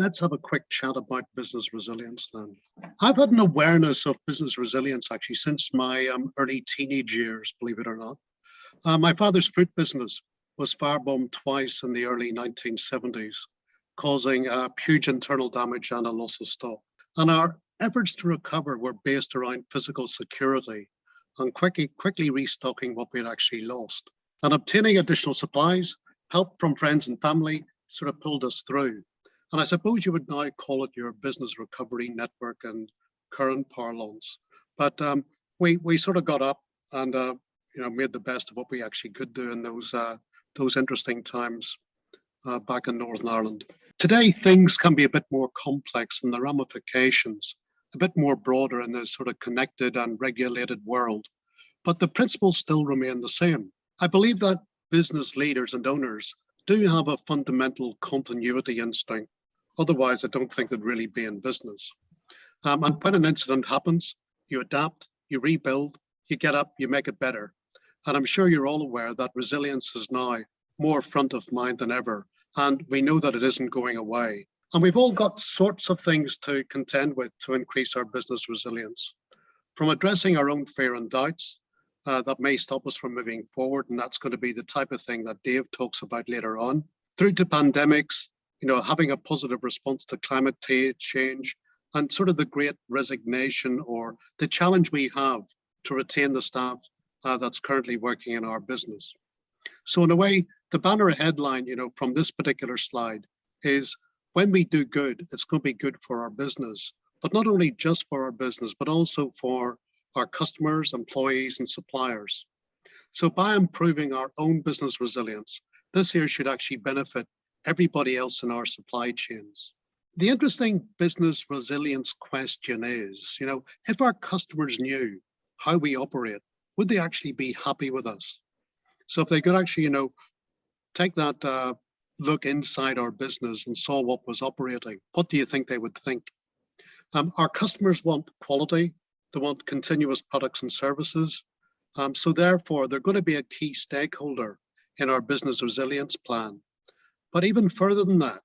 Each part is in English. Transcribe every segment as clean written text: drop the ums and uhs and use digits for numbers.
Let's have a quick chat about business resilience then. I've had an awareness of business resilience actually since my early teenage years, believe it or not. My father's fruit business was firebombed twice in the early 1970s, causing huge internal damage and a loss of stock. And our efforts to recover were based around physical security and quickly restocking what we had actually lost. And obtaining additional supplies, help from friends and family sort of pulled us through. And I suppose you would now call it your business recovery network in current parlance. But we sort of got up and made the best of what we actually could do in those interesting times back in Northern Ireland. Today, things can be a bit more complex and the ramifications a bit more broader in this sort of connected and regulated world. But the principles still remain the same. I believe that business leaders and owners do have a fundamental continuity instinct. Otherwise, I don't think they'd really be in business. And when an incident happens, you adapt, you rebuild, you get up, you make it better. And I'm sure you're all aware that resilience is now more front of mind than ever. And we know that it isn't going away. And we've all got sorts of things to contend with to increase our business resilience. From addressing our own fear and doubts that may stop us from moving forward, and that's going to be the type of thing that Dave talks about later on, through to pandemics, having a positive response to climate change, and sort of the great resignation or the challenge we have to retain the staff that's currently working in our business. So in a way, the banner headline, from this particular slide is, when we do good, it's going to be good for our business, but not only just for our business, but also for our customers, employees, and suppliers. So by improving our own business resilience, this here should actually benefit everybody else in our supply chains. The interesting business resilience question is, if our customers knew how we operate, would they actually be happy with us? So if they could actually, take that look inside our business and saw what was operating, what do you think they would think? Our customers want quality, they want continuous products and services. So therefore, they're going to be a key stakeholder in our business resilience plan. But even further than that,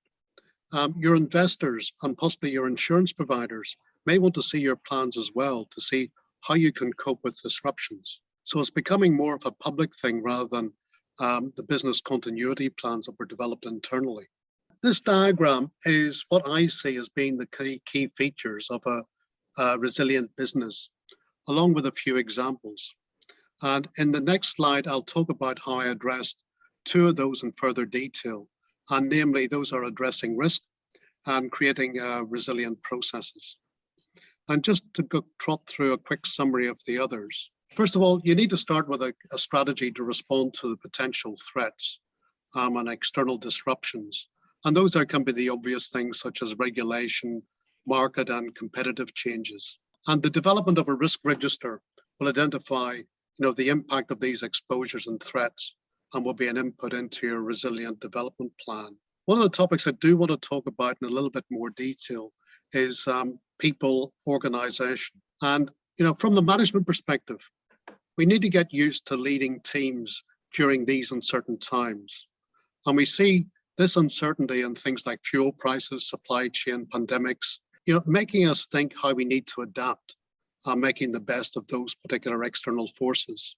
your investors and possibly your insurance providers may want to see your plans as well to see how you can cope with disruptions. So it's becoming more of a public thing rather than the business continuity plans that were developed internally. This diagram is what I see as being the key features of a resilient business, along with a few examples. And in the next slide, I'll talk about how I addressed two of those in further detail. And namely, those are addressing risk and creating resilient processes. And just to trot through a quick summary of the others. First of all, you need to start with a strategy to respond to the potential threats and external disruptions. And those can be the obvious things such as regulation, market and competitive changes. And the development of a risk register will identify the impact of these exposures and threats and will be an input into your resilient development plan. One of the topics I do want to talk about in a little bit more detail is people, organization. And from the management perspective, we need to get used to leading teams during these uncertain times. And we see this uncertainty in things like fuel prices, supply chain, pandemics, making us think how we need to adapt and making the best of those particular external forces.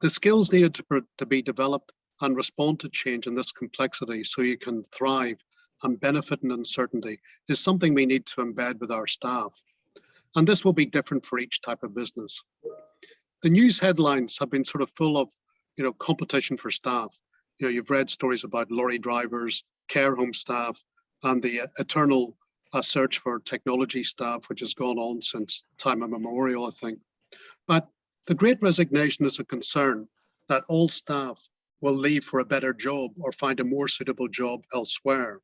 The skills needed to be developed and respond to change in this complexity so you can thrive and benefit in uncertainty is something we need to embed with our staff. And this will be different for each type of business. The news headlines have been sort of full of, competition for staff. You've read stories about lorry drivers, care home staff, and the eternal search for technology staff, which has gone on since time immemorial, I think. But the Great Resignation is a concern that all staff will leave for a better job or find a more suitable job elsewhere.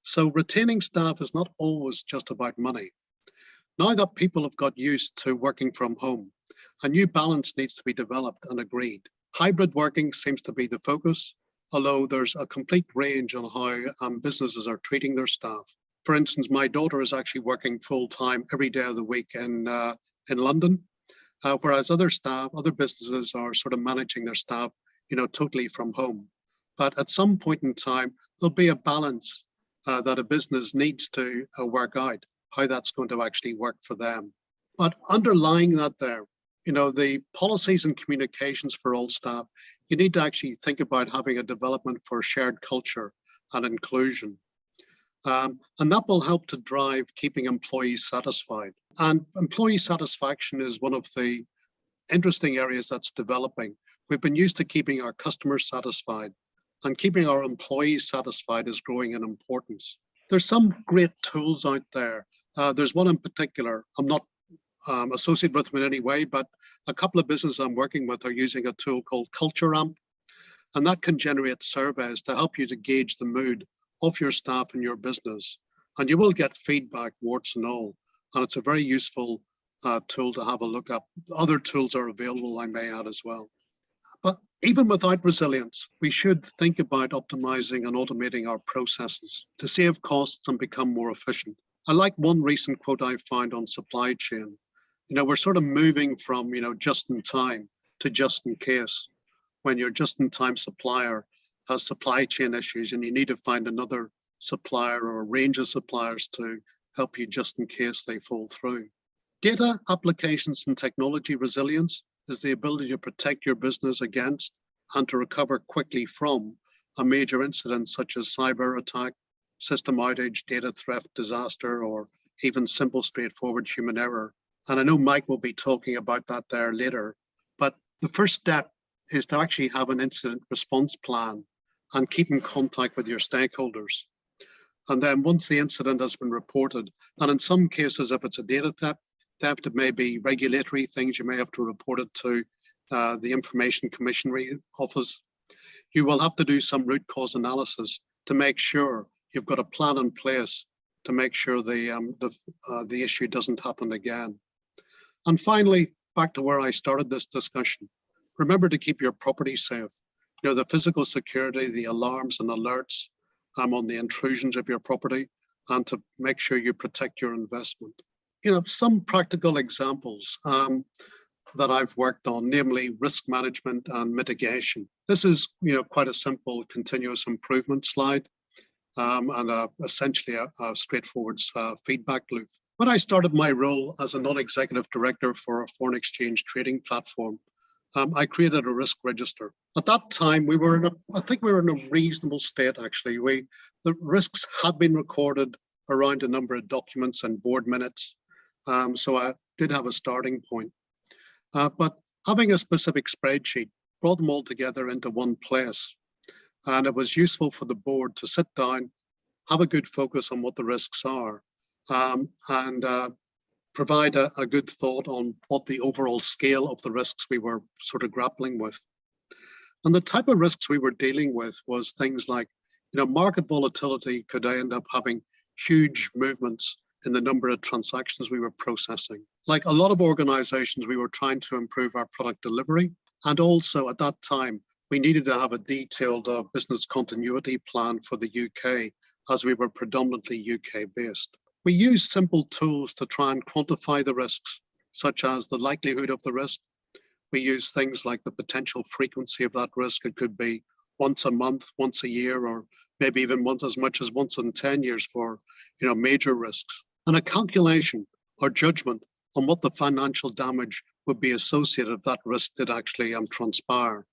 So retaining staff is not always just about money. Now that people have got used to working from home, a new balance needs to be developed and agreed. Hybrid working seems to be the focus, although there's a complete range on how businesses are treating their staff. For instance, my daughter is actually working full-time every day of the week in London, whereas other businesses are sort of managing their staff, totally from home. But at some point in time, there'll be a balance that a business needs to work out how that's going to actually work for them. But underlying that there, the policies and communications for all staff, you need to actually think about having a development for shared culture and inclusion. And that will help to drive keeping employees satisfied. And employee satisfaction is one of the interesting areas that's developing. We've been used to keeping our customers satisfied, and keeping our employees satisfied is growing in importance. There's some great tools out there. There's one in particular, I'm not associated with them in any way, but a couple of businesses I'm working with are using a tool called Culture Amp, and that can generate surveys to help you to gauge the mood of your staff and your business. And you will get feedback, warts and all, and it's a very useful tool to have a look at. Other tools are available, I may add as well. But even without resilience, we should think about optimizing and automating our processes to save costs and become more efficient. I like one recent quote I found on supply chain. We're sort of moving from, just in time to just in case. When your just in time supplier has supply chain issues and you need to find another supplier or a range of suppliers to help you just in case they fall through. Data applications and technology resilience is the ability to protect your business against and to recover quickly from a major incident such as cyber attack, system outage, data theft, disaster, or even simple, straightforward human error. And I know Mike will be talking about that there later, but the first step is to actually have an incident response plan and keep in contact with your stakeholders. And then once the incident has been reported, and in some cases, if it's a data theft, it may be regulatory things, you may have to report it to the Information Commissioner Office. You will have to do some root cause analysis to make sure you've got a plan in place to make sure the issue doesn't happen again. And finally, back to where I started this discussion, remember to keep your property safe. The physical security, the alarms and alerts on the intrusions of your property, and to make sure you protect your investment. Some practical examples that I've worked on, namely risk management and mitigation. This is, quite a simple continuous improvement slide and essentially a straightforward feedback loop. When I started my role as a non-executive director for a foreign exchange trading platform, I created a risk register. At that time, I think we were in a reasonable state, actually. The risks had been recorded around a number of documents and board minutes. So I did have a starting point. But having a specific spreadsheet brought them all together into one place. And it was useful for the board to sit down, have a good focus on what the risks are, and provide a good thought on what the overall scale of the risks we were sort of grappling with. And the type of risks we were dealing with was things like, market volatility could end up having huge movements in the number of transactions we were processing. Like a lot of organizations, we were trying to improve our product delivery. And also at that time, we needed to have a detailed business continuity plan for the UK, as we were predominantly UK based. We used simple tools to try and quantify the risks, such as the likelihood of the risk. We use things like the potential frequency of that risk. It could be once a month, once a year, or maybe even as much as once in 10 years for major risks. And a calculation or judgment on what the financial damage would be associated if that risk did actually transpire.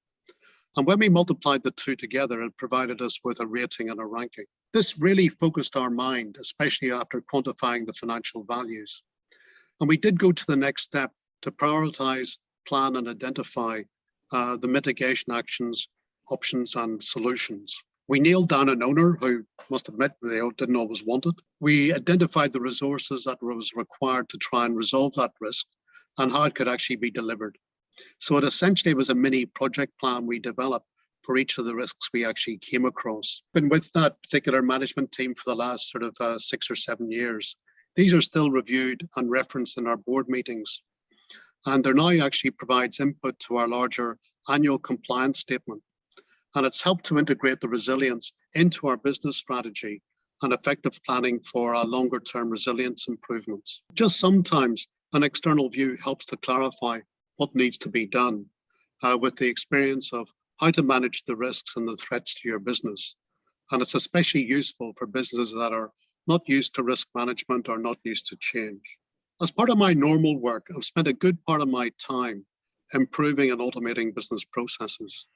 And when we multiplied the two together, it provided us with a rating and a ranking. This really focused our mind, especially after quantifying the financial values. And we did go to the next step to prioritize, plan, and identify the mitigation actions, options, and solutions. We nailed down an owner who, must admit, they didn't always want it. We identified the resources that was required to try and resolve that risk and how it could actually be delivered. So it essentially was a mini project plan we developed for each of the risks we actually came across. Been with that particular management team for the last sort of 6 or 7 years. These are still reviewed and referenced in our board meetings. And they're now actually provides input to our larger annual compliance statement. And it's helped to integrate the resilience into our business strategy and effective planning for our longer term resilience improvements. Just sometimes an external view helps to clarify what needs to be done with the experience of how to manage the risks and the threats to your business. And it's especially useful for businesses that are not used to risk management or not used to change. As part of my normal work, I've spent a good part of my time improving and automating business processes.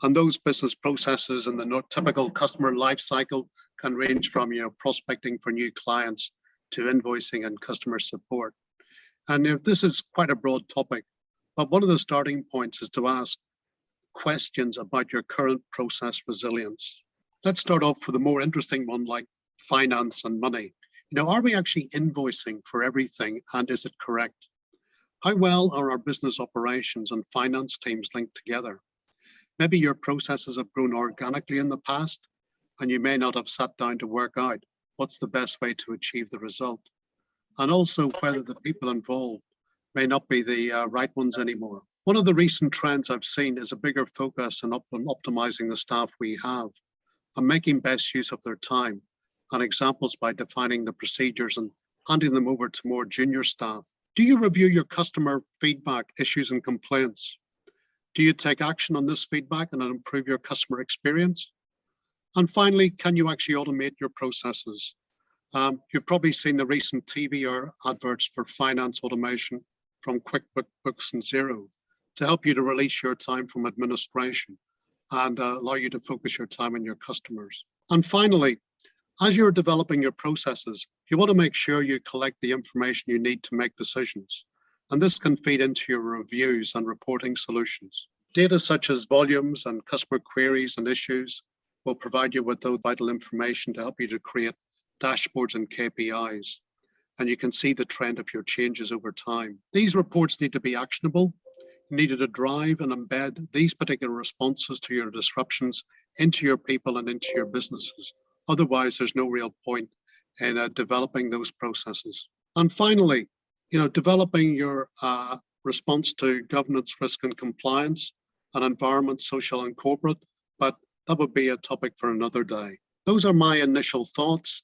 And those business processes in the typical customer life cycle can range from prospecting for new clients to invoicing and customer support. And this is quite a broad topic, but one of the starting points is to ask questions about your current process resilience. Let's start off with a more interesting one like finance and money. Are we actually invoicing for everything, and is it correct? How well are our business operations and finance teams linked together? Maybe your processes have grown organically in the past, and you may not have sat down to work out what's the best way to achieve the result. And also whether the people involved may not be the right ones anymore. One of the recent trends I've seen is a bigger focus on optimizing the staff we have and making best use of their time. And examples by defining the procedures and handing them over to more junior staff. Do you review your customer feedback, issues, and complaints? Do you take action on this feedback and improve your customer experience? And finally, can you actually automate your processes? You've probably seen the recent TV or adverts for finance automation from QuickBooks and Xero to help you to release your time from administration and allow you to focus your time on your customers. And finally, as you're developing your processes, you want to make sure you collect the information you need to make decisions. And this can feed into your reviews and reporting solutions. Data such as volumes and customer queries and issues will provide you with those vital information to help you to create dashboards and KPIs. And you can see the trend of your changes over time. These reports need to be actionable. You need to drive and embed these particular responses to your disruptions into your people and into your businesses. Otherwise, there's no real point in developing those processes. And finally, developing your response to governance, risk, and compliance, and environment, social, and corporate, but that would be a topic for another day. Those are my initial thoughts.